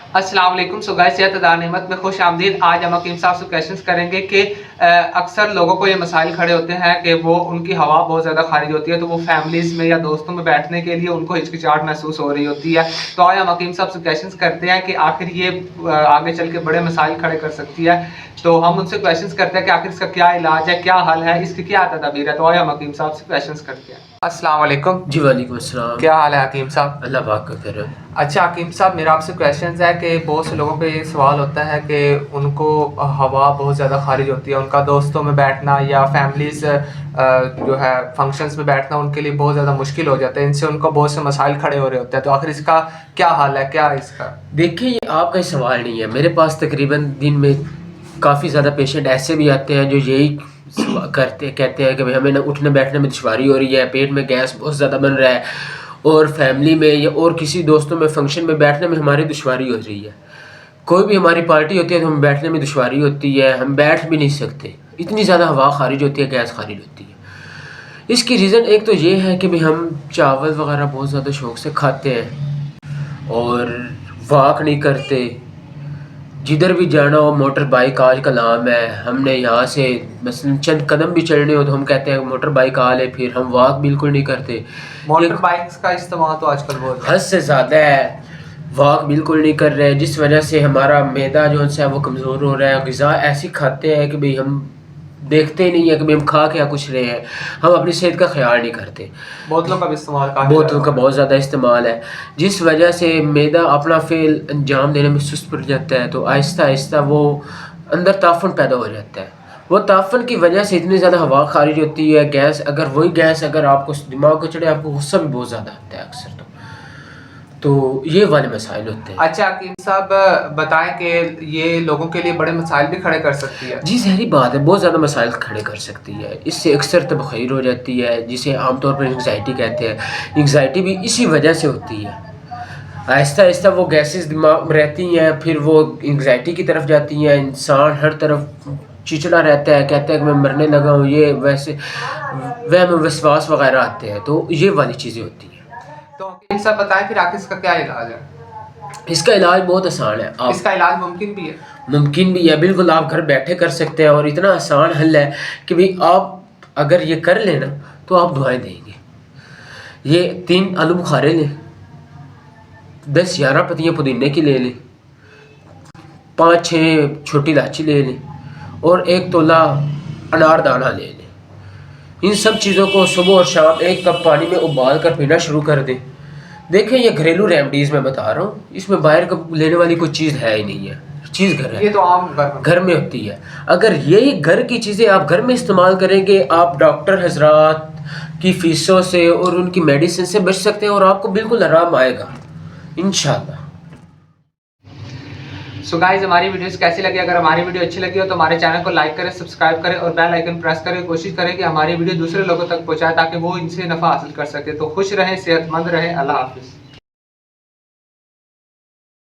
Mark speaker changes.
Speaker 1: अस्सलाम वालेकुम। So guys, सेहत अदा नेमत में खुश आमदीद। आज हम हकीम साहब से क्वेश्चंस करेंगे कि अक्सर लोगों को ये मसाइल खड़े होते हैं कि वो उनकी हवा बहुत ज़्यादा खारिज होती है, तो वो फैमिलीज़ में या दोस्तों में बैठने के लिए उनको हिचकिचाहट महसूस हो रही होती है। तो आज हम हकीम साहब से क्वेश्चंस करते हैं कि आखिर ये आगे चल के बड़े मसाइल खड़े कर सकती है। तो हम उनसे क्वेश्चंस करते हैं कि आखिर इसका क्या इलाज है, क्या हल है, इसकी क्या तदबीर है। तो आज हम हकीम साहब से क्वेश्चंस करते हैं। अस्सलाम वालेकुम।
Speaker 2: जी वालेकुम अस्सलाम।
Speaker 1: क्या हाल है हकीम साहब?
Speaker 2: अल्लाह पाक का करम।
Speaker 1: अच्छा हकीम साहब, मेरा आपसे क्वेश्चन है कि बहुत से लोगों पे ये सवाल होता है कि उनको हवा बहुत ज़्यादा खारिज होती है, उनका दोस्तों में बैठना या फैमिलीज जो है फंक्शंस में बैठना उनके लिए बहुत ज़्यादा मुश्किल हो जाता है, इनसे उनको बहुत से मसाइल खड़े हो रहे होते हैं। तो आखिर इसका क्या हाल है, क्या है इसका?
Speaker 2: देखिए, ये आपका ही सवाल नहीं है। मेरे पास तकरीबन दिन में काफ़ी ज़्यादा पेशेंट ऐसे भी आते हैं जो यही कहते हैं कि भाई हमें ना उठने बैठने में दुश्वारी हो रही है, पेट में गैस बहुत ज़्यादा बन रहा है, और फैमिली में या और किसी दोस्तों में फंक्शन में बैठने में हमारी दुश्वारी हो रही है। कोई भी हमारी पार्टी होती है तो हमें बैठने में दुश्वारी होती है, हम बैठ भी नहीं सकते, इतनी ज़्यादा हवा खारिज होती है, गैस खारिज होती है। इसकी रीज़न एक तो ये है कि भाई हम चावल वगैरह बहुत ज़्यादा शौक़ से खाते हैं और वॉक नहीं करते। जिधर भी जाना हो मोटर बाइक आज का नाम है, हमने यहाँ से मसलन चंद कदम भी चलने हो तो हम कहते हैं मोटर बाइक आ ले, फिर हम वॉक बिल्कुल नहीं करते।
Speaker 1: मोटर बाइक्स का इस्तेमाल तो आजकल बहुत
Speaker 2: हद से ज़्यादा है, वॉक बिल्कुल नहीं कर रहे हैं, जिस वजह से हमारा मैदा जो है वो कमज़ोर हो रहा है। ग़िज़ा ऐसी खाते हैं कि भाई हम देखते ही नहीं है कि भाई हम खा क्या कुछ रहे हैं, हम अपनी सेहत का ख्याल नहीं करते।
Speaker 1: बोतलों का भी इस्तेमाल,
Speaker 2: बोतलों का बहुत ज़्यादा इस्तेमाल है, जिस वजह से मैदा अपना फेल अंजाम देने में सुस्त पड़ जाता है, तो आहिस्ता आहिस्ता वो अंदर ताफ़न पैदा हो जाता है। वो ताफ़न की वजह से इतनी ज़्यादा हवा खारिज होती है, गैस अगर आपको दिमाग को चढ़े, आपको गुस्सा भी बहुत ज़्यादा आता है अक्सर। तो ये वाले मसाइल होते हैं।
Speaker 1: अच्छा हकीम साहब, बताएं कि ये लोगों के लिए बड़े मसाइल भी खड़े कर सकती है?
Speaker 2: जी ज़हरी बात है, बहुत ज़्यादा मसाइल खड़े कर सकती है। इससे अक्सर तबख़ीर हो जाती है, जिसे आमतौर पर एंग्ज़ायटी कहते हैं। एंग्ज़ायटी भी इसी वजह से होती है। आहिस्ता आहिस्ता वो गैसेस दिमाग में रहती हैं, फिर वो एंग्ज़ायटी की तरफ जाती हैं। इंसान हर तरफ चिचड़ा रहता है, कहता है कि मैं मरने लगा हूँ, ये वैसे वहम वसवास वगैरह आते हैं। तो ये वाली चीज़ें होती हैं।
Speaker 1: तो हकीम साहब बताएं फिर आखिर इसका क्या इलाज है?
Speaker 2: इसका इलाज बहुत आसान है।
Speaker 1: इसका इलाज मुमकिन भी है?
Speaker 2: मुमकिन भी है, बिल्कुल आप घर बैठे कर सकते हैं, और इतना आसान हल है कि भाई आप अगर ये कर लेना तो आप दुआएं देंगे। ये 3 आलू बुखारे लें, 10-11 पत्तियाँ पुदीने की ले लें, 5-6 छोटी इलायची ले लें, और 1 तोला अनारदाना ले लें। इन सब चीज़ों को सुबह और शाम 1 कप पानी में उबाल कर पीना शुरू कर दें। देखें, ये घरेलू रेमडीज़ मैं बता रहा हूँ, इसमें बाहर का लेने वाली कोई चीज़ है ही नहीं है, चीज़ घर है,
Speaker 1: ये तो आम
Speaker 2: घर में होती है। अगर यही घर की चीज़ें आप घर में इस्तेमाल करेंगे, आप डॉक्टर हजरात की फ़ीसों से और उनकी मेडिसिन से बच सकते हैं, और आपको बिल्कुल आराम आएगा इंशाल्लाह।
Speaker 1: सो गाइस, हमारी वीडियोस कैसी लगी? अगर हमारी वीडियो अच्छी लगी हो तो हमारे चैनल को लाइक करें, सब्सक्राइब करें और बेल आइकन प्रेस करें। कोशिश करें कि हमारी वीडियो दूसरे लोगों तक पहुंचाए ताकि वो इनसे नफ़ा हासिल कर सके। तो खुश रहें, सेहतमंद रहें। अल्लाह हाफिज़।